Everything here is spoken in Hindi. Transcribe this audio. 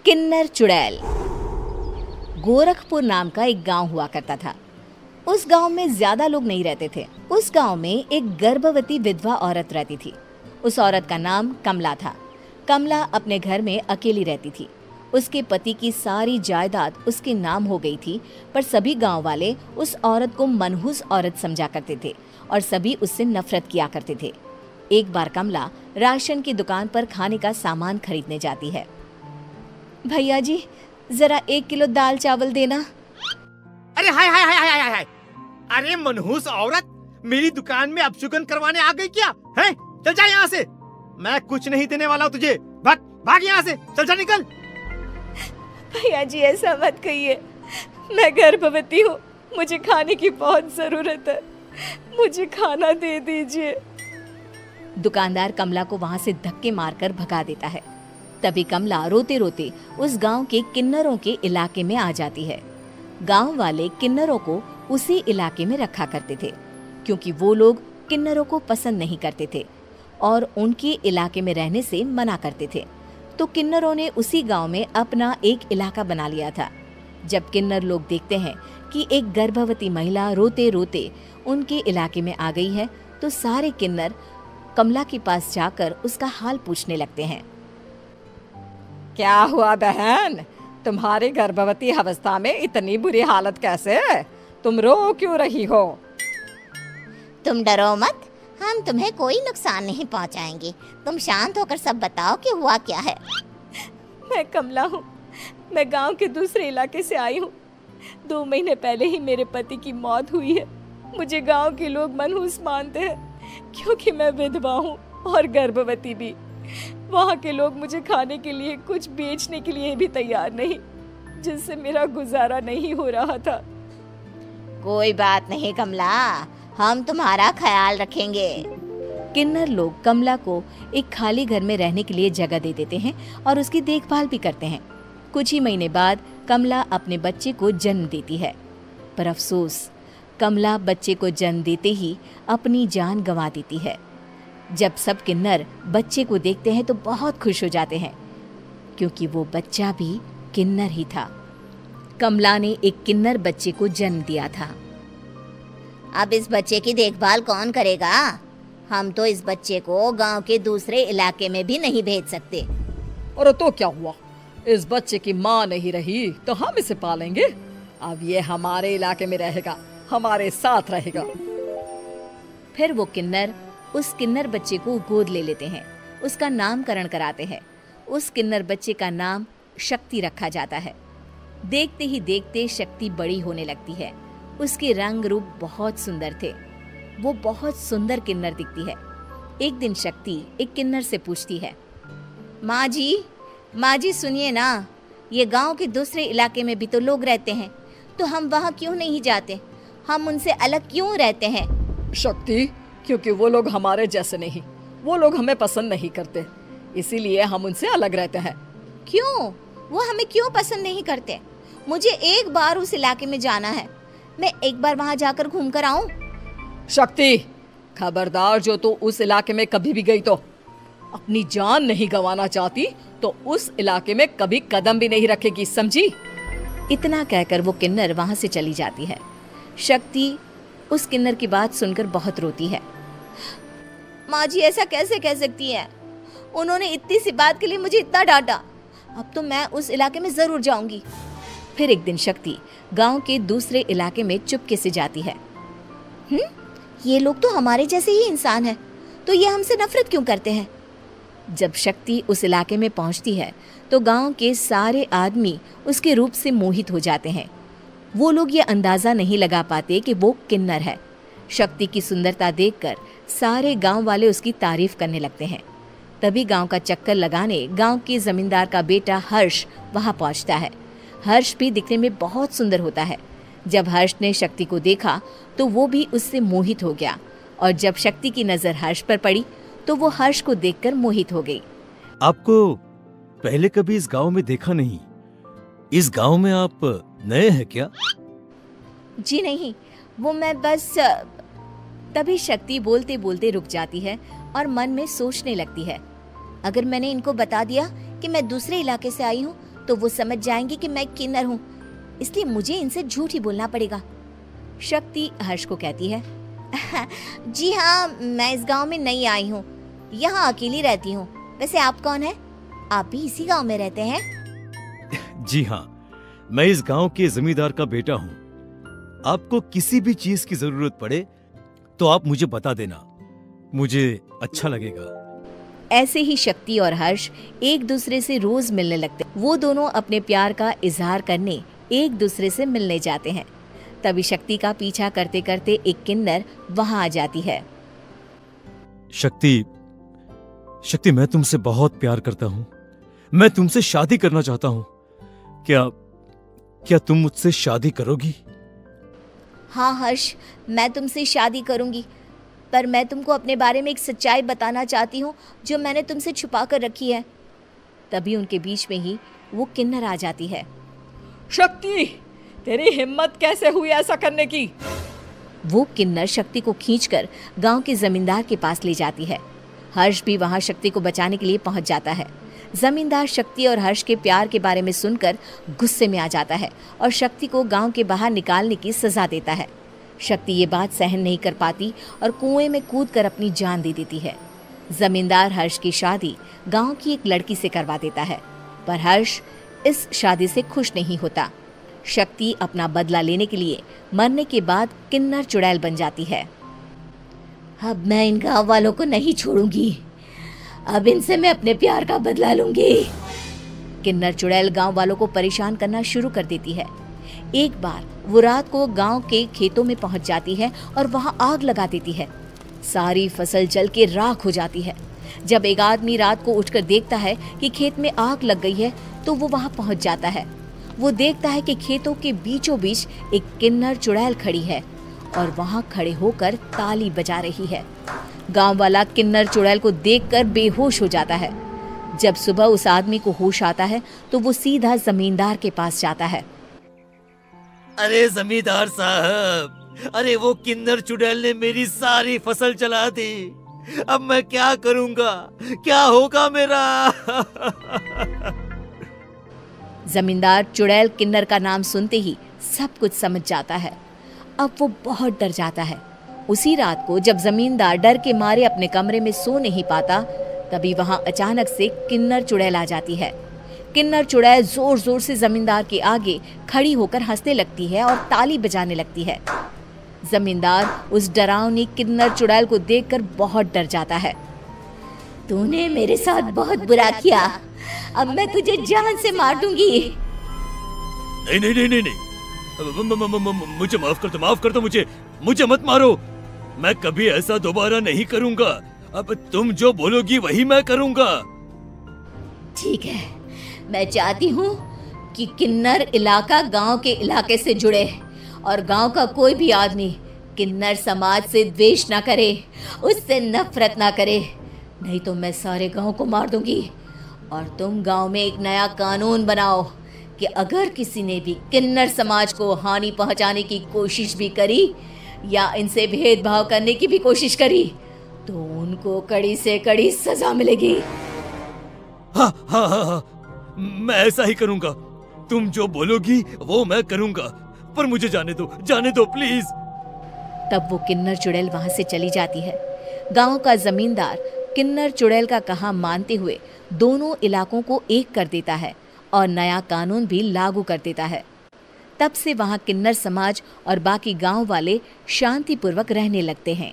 किन्नर चुड़ैल। गोरखपुर नाम का एक गांव हुआ करता था। उस गांव में ज्यादा लोग नहीं रहते थे। उस गांव में एक गर्भवती विधवा औरत रहती थी। उस औरत का नाम कमला था। कमला अपने घर में अकेली रहती थी। उसके पति की सारी जायदाद उसके नाम हो गई थी, पर सभी गांव वाले उस औरत को मनहूस औरत समझा करते थे और सभी उससे नफरत किया करते थे। एक बार कमला राशन की दुकान पर खाने का सामान खरीदने जाती है। भैया जी, जरा 1 किलो दाल चावल देना। अरे हाय हाय हाय हाय हाय! अरे मनहूस औरत, मेरी दुकान में अपशुगन करवाने आ गई क्या? हैं? चल जा यहाँ से, मैं कुछ नहीं देने वाला हूँ तुझे। भाग भाग यहाँ से, चल जा, निकल। भैया जी, ऐसा मत कहिए, मैं गर्भवती हूँ, मुझे खाने की बहुत जरूरत है, मुझे खाना दे दीजिए। दुकानदार कमला को वहाँ से धक्के मारकर भगा देता है। तभी कमला रोते रोते उस गांव के किन्नरों के इलाके में आ जाती है। गांव वाले किन्नरों को उसी इलाके में रखा करते थे, क्योंकि वो लोग किन्नरों को पसंद नहीं करते थे और उनके इलाके में रहने से मना करते थे। तो किन्नरों ने उसी गांव में अपना एक इलाका बना लिया था। जब किन्नर लोग देखते हैं कि एक गर्भवती महिला रोते रोते उनके इलाके में आ गई है, तो सारे किन्नर कमला के पास जाकर उसका हाल पूछने लगते हैं। क्या हुआ बहन, तुम्हारी गर्भवती अवस्था में इतनी बुरी हालत कैसे? तुम रो क्यों रही हो? तुम डरो मत, हम तुम्हें कोई नुकसान नहीं पहुंचाएंगे। तुम शांत होकर सब बताओ कि हुआ क्या है। मैं कमला हूँ, मैं गांव के दूसरे इलाके से आई हूँ। 2 महीने पहले ही मेरे पति की मौत हुई है। मुझे गांव के लोग मनहूस मानते हैं, क्योंकि मैं विधवा हूँ और गर्भवती भी। वहाँ के लोग मुझे खाने के लिए कुछ बेचने के लिए भी तैयार नहीं, जिससे मेरा गुजारा नहीं हो रहा था। कोई बात नहीं कमला, हम तुम्हारा ख्याल रखेंगे। किन्नर लोग कमला को एक खाली घर में रहने के लिए जगह दे देते हैं और उसकी देखभाल भी करते हैं। कुछ ही महीने बाद कमला अपने बच्चे को जन्म देती है, पर अफसोस, कमला बच्चे को जन्म देते ही अपनी जान गंवा देती है। जब सब किन्नर बच्चे को देखते हैं तो बहुत खुश हो जाते हैं, क्योंकि वो बच्चा भी किन्नर ही था। कमला ने एक किन्नर बच्चे को जन्म दिया था। अब इस बच्चे की देखभाल कौन करेगा? हम तो इस बच्चे को गांव के दूसरे इलाके में भी नहीं भेज सकते। और तो क्या हुआ, इस बच्चे की माँ नहीं रही तो हम इसे पालेंगे। अब ये हमारे इलाके में रहेगा, हमारे साथ रहेगा। फिर वो किन्नर उस किन्नर बच्चे को गोद ले लेते हैं, उसका नामकरण कराते हैं। उस किन्नर बच्चे का नाम शक्ति रखा जाता है। देखते ही देखते शक्ति बड़ी होने लगती है। उसके रंग रूप बहुत सुंदर थे। वो बहुत सुंदर किन्नर दिखती है। एक दिन शक्ति एक किन्नर से पूछती है, माँ जी सुनिए ना, ये गांव के दूसरे इलाके में भी तो लोग रहते हैं, तो हम वहाँ क्यों नहीं जाते? हम उनसे अलग क्यों रहते हैं? शक्ति, क्योंकि वो लोग हमारे जैसे नहीं, वो लोग हमें पसंद नहीं करते, इसीलिए हम उनसे अलग रहते हैं। क्यों? वो हमें क्यों पसंद नहीं करते? मुझे एक बार उस इलाके में जाना है, मैं एक बार वहाँ जाकर घूम कर आऊं। शक्ति, खबरदार, जो तू उस इलाके में कभी भी गई तो अपनी जान नहीं गंवाना चाहती तो उस इलाके में कभी कदम भी नहीं रखेगी, समझी? इतना कहकर वो किन्नर वहाँ से चली जाती है। शक्ति उस किन्नर की बात सुनकर बहुत रोती है। माँ जी, ऐसा कैसे कह सकती हैं? उन्होंने इतनी सी बात के लिए मुझे इतना डांटा। अब तो मैं उस इलाके में जरूर जाऊंगी। फिर एक दिन शक्ति गांव के दूसरे इलाके में चुपके से जाती है। ये लोग तो हमारे जैसे ही इंसान हैं, तो ये हमसे नफरत क्यों करते हैं? जब शक्ति उस इलाके में पहुंचती है तो गांव के सारे आदमी उसके रूप से मोहित हो जाते हैं। वो लोग ये अंदाजा नहीं लगा पाते कि वो किन्नर है। शक्ति की सुंदरता देखकर सारे गांव वाले उसकी तारीफ करने लगते हैं। तभी गांव का चक्कर लगाने गांव के जमींदार का बेटा हर्ष वहां पहुंचता है। हर्ष भी दिखने में बहुत सुंदर होता है। जब हर्ष ने शक्ति को देखा तो वो भी उससे मोहित हो गया, और जब शक्ति की नजर हर्ष पर पड़ी तो वो हर्ष को देखकर मोहित हो गई। आपको पहले कभी इस गांव में देखा नहीं। इस गांव में आप नए हैं क्या? जी नहीं, वो मैं बस। तभी शक्ति बोलते बोलते रुक जाती है और मन में सोचने लगती है, अगर मैंने इनको बता दिया कि मैं दूसरे इलाके से आई हूँ तो वो समझ जाएंगे कि मैं किन्नर हूँ, इसलिए मुझे इनसे झूठ ही बोलना पड़ेगा। शक्ति हर्ष को कहती है, जी हाँ, मैं इस गांव में नई आई हूँ, यहाँ अकेली रहती हूँ। वैसे आप कौन है? आप भी इसी गांव में रहते हैं? जी हाँ, मैं इस गांव के जमींदार का बेटा हूँ। आपको किसी भी चीज की जरूरत पड़े तो आप मुझे बता देना, मुझे अच्छा लगेगा। ऐसे ही शक्ति और हर्ष एक दूसरे से रोज मिलने लगते। वो दोनों अपने प्यार का इजहार करने एक दूसरे से मिलने जाते हैं। तभी शक्ति का पीछा करते करते एक किन्नर वहां आ जाती है। शक्ति, मैं तुमसे बहुत प्यार करता हूँ। मैं तुमसे शादी करना चाहता हूँ। क्या तुम मुझसे शादी करोगी? हाँ हर्ष, मैं तुमसे शादी करूंगी, पर मैं तुमको अपने बारे में एक सच्चाई बताना चाहती हूँ जो मैंने तुमसे छुपा कर रखी है। तभी उनके बीच में ही वो किन्नर आ जाती है। शक्ति, तेरी हिम्मत कैसे हुई ऐसा करने की? वो किन्नर शक्ति को खींचकर गांव के जमींदार के पास ले जाती है। हर्ष भी वहां शक्ति को बचाने के लिए पहुंच जाता है। जमींदार शक्ति और हर्ष के प्यार के बारे में सुनकर गुस्से में आ जाता है और शक्ति को गांव के बाहर निकालने की सजा देता है। शक्ति ये बात सहन नहीं कर पाती और कुएं में कूदकर अपनी जान दे देती है। जमींदार हर्ष की शादी गांव की एक लड़की से करवा देता है, पर हर्ष इस शादी से खुश नहीं होता। शक्ति अपना बदला लेने के लिए मरने के बाद किन्नर चुड़ैल बन जाती है। अब मैं इन गांव वालों को नहीं छोड़ूंगी, अब इनसे मैं अपने प्यार का बदला लूंगी। किन्नर चुड़ैल गांव वालों को परेशान करना शुरू कर देती है। एक बार वो रात को गांव के खेतों में पहुंच जाती है और वहां आग लगा देती है। सारी फसल जल के राख हो जाती है। जब एक आदमी रात को उठकर देखता है कि खेत में आग लग गई है तो वो वहां पहुंच जाता है। वो देखता है कि खेतों के बीचों बीच एक किन्नर चुड़ैल खड़ी है और वहां खड़े होकर ताली बजा रही है। गांव वाला किन्नर चुड़ैल को देखकर बेहोश हो जाता है। जब सुबह उस आदमी को होश आता है तो वो सीधा जमींदार के पास जाता है। अरे जमींदार साहब, अरे वो किन्नर चुड़ैल ने मेरी सारी फसल जला दी। अब मैं क्या करूंगा? क्या होगा मेरा? जमींदार चुड़ैल किन्नर का नाम सुनते ही सब कुछ समझ जाता है। अब वो बहुत डर जाता है। उसी रात को जब जमींदार डर के मारे अपने कमरे में सो नहीं पाता, तभी वहां अचानक से किन्नर चुड़ैल आ जाती है। किन्नर चुड़ैल जोर जोर से जमींदार के आगे खड़ी होकर हंसने लगती है और ताली बजाने लगती है। जमींदार उस डरावनी किन्नर चुड़ैल को देखकर बहुत डर जाता है। तूने मेरे साथ बहुत बुरा किया, अब मैं तुझे जान से मार दूंगी। नहीं नहीं नहीं नहीं, नहीं। मुझे माफ कर दो, मुझे मत मारो। मैं कभी ऐसा दोबारा नहीं करूंगा। अब तुम जो बोलोगी वही मैं करूंगा। ठीक है, मैं चाहती हूँ कि किन्नर इलाका गांव के इलाके से जुड़े और गांव का कोई भी आदमी किन्नर समाज से द्वेष ना करे, उससे नफरत ना करे, नहीं तो मैं सारे गांव को मार दूंगी। और तुम गांव में एक नया कानून बनाओ कि अगर किसी ने भी किन्नर समाज को हानि पहुंचाने की कोशिश भी करी या इनसे भेदभाव करने की भी कोशिश करी तो उनको कड़ी से कड़ी सजा मिलेगी। हाँ हाँ हाँ हाँ, मैं ऐसा ही करूंगा। तुम जो बोलोगी वो मैं करूंगा, पर मुझे जाने दो प्लीज। तब वो किन्नर चुड़ैल वहां से चली जाती है। गांव का जमींदार किन्नर चुड़ैल का कहा मानते हुए दोनों इलाकों को एक कर देता है और नया कानून भी लागू कर देता है। तब से वहां किन्नर समाज और बाकी गांव वाले शांतिपूर्वक रहने लगते हैं।